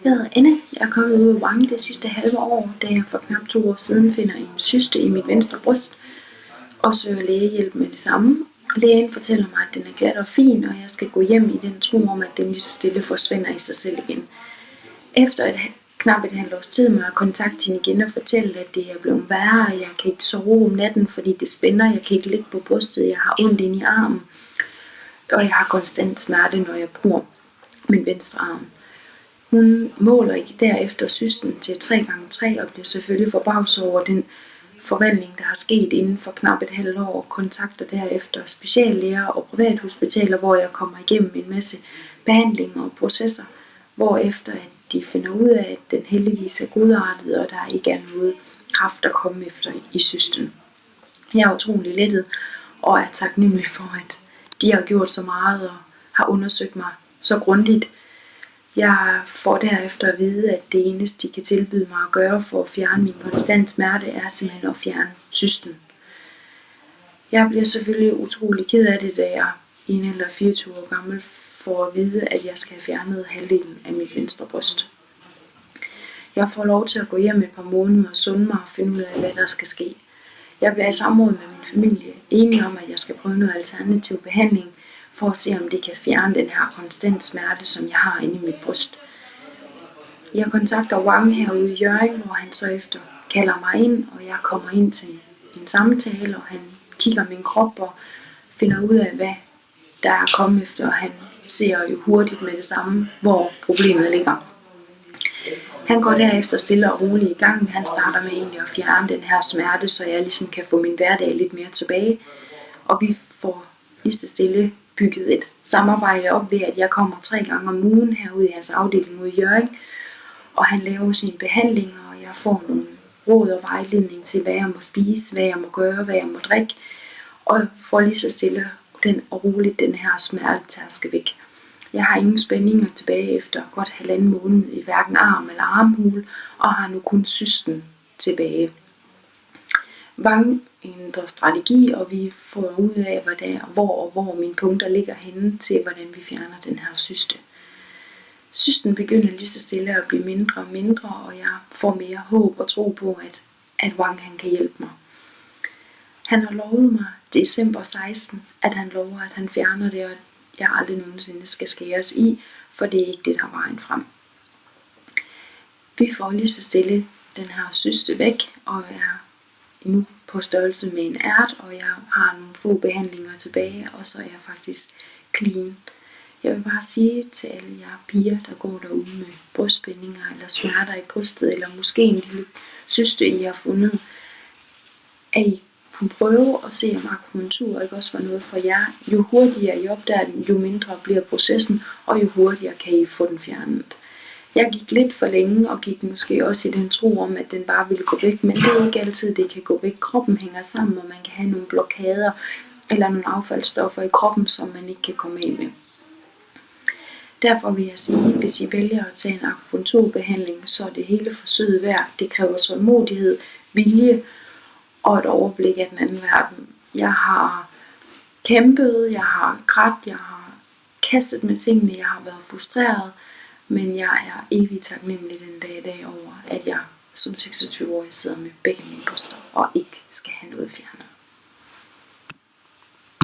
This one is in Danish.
Jeg hedder Anne. Jeg er kommet ud af Wang det sidste halve år, da jeg for knap 2 år siden finder en cyste i mit venstre bryst og søger lægehjælp med det samme. Lægen fortæller mig, at den er glat og fin, og jeg skal gå hjem i den tro om, at den lige så stille forsvinder i sig selv igen. Efter knap et halvt års tid må jeg kontakte hende igen og fortælle, at det er blevet værre. Jeg kan ikke sove om natten, fordi det spænder. Jeg kan ikke ligge på brystet. Jeg har ondt inde i armen. Og jeg har konstant smerte, når jeg bruger min venstre arm. Hun måler ikke derefter cysten til 3x3 og bliver selvfølgelig forbavset over den forvandling, der har sket inden for knap et halvt år, og kontakter derefter speciallæger og privathospitaler, hvor jeg kommer igennem en masse behandlinger og processer, hvorefter at de finder ud af, at den heldigvis er godartet, og der ikke er noget kræft at komme efter i cysten. Jeg er utrolig lettet og er taknemmelig for, at de har gjort så meget og har undersøgt mig så grundigt. Jeg får derefter at vide, at det eneste, de kan tilbyde mig at gøre for at fjerne min konstant smerte, er simpelthen at fjerne cysten. Jeg bliver selvfølgelig utrolig ked af det, da jeg i en alder 24 år gammel får at vide, at jeg skal have fjernet halvdelen af mit venstre bryst. Jeg får lov til at gå hjem et par måneder og sunde mig og finde ud af, hvad der skal ske. Jeg bliver i samråd med min familie enige om, at jeg skal prøve noget alternativ behandling, for at se, om det kan fjerne den her konstant smerte, som jeg har inde i mit bryst. Jeg kontakter Wang herude i Hjørring, hvor han så efter kalder mig ind, og jeg kommer ind til en samtale, og han kigger min krop og finder ud af, hvad der er kommet efter, og han ser jo hurtigt med det samme, hvor problemet ligger. Han går derefter stille og roligt i gang, men han starter med egentlig at fjerne den her smerte, så jeg ligesom kan få min hverdag lidt mere tilbage, og vi får lige så stille bygget et samarbejde op ved, at jeg kommer 3 gange om ugen herude i hans afdeling ude i Hjørring, og han laver sine behandlinger, og jeg får nogle råd og vejledning til, hvad jeg må spise, hvad jeg må gøre, hvad jeg må drikke, og får lige så stille og roligt den her smertetærske væk. Jeg har ingen spændinger tilbage efter godt 1,5 måned i hverken arm eller armhule, og har nu kun cysten tilbage. Wang ændrer strategi, og vi får ud af, hvor mine punkter ligger henne til, hvordan vi fjerner den her cyste. Cysten begynder lige så stille at blive mindre og mindre, og jeg får mere håb og tro på, at Wang han kan hjælpe mig. Han har lovet mig december 16, at han lover, at han fjerner det, og jeg aldrig nogensinde skal skæres i, for det er ikke det, der er vejen frem. Vi får lige så stille den her cyste væk, og er nu på størrelse med en ært, og jeg har nogle få behandlinger tilbage, og så er jeg faktisk clean. Jeg vil bare sige til alle jer piger, der går derude med brystspændinger eller smerter i brystet, eller måske en lille cyste, I har fundet, at I kunne prøve at se, om akupunktur ikke også var noget for jer. Jo hurtigere I opdager den, jo mindre bliver processen, og jo hurtigere kan I få den fjernet. Jeg gik lidt for længe, og gik måske også i den tro om, at den bare ville gå væk, men det er ikke altid, det kan gå væk. Kroppen hænger sammen, og man kan have nogle blokader eller nogle affaldsstoffer i kroppen, som man ikke kan komme af med. Derfor vil jeg sige, at hvis I vælger at tage en akupunkturbehandling, så er det hele forsøget værd. Det kræver tålmodighed, vilje og et overblik af den anden verden. Jeg har kæmpet, jeg har grædt, jeg har kastet med tingene, jeg har været frustreret, men jeg er evigt taknemmelig den dag i dag over, at jeg som 26-årig sidder med begge mine bryster og ikke skal have noget fjernet.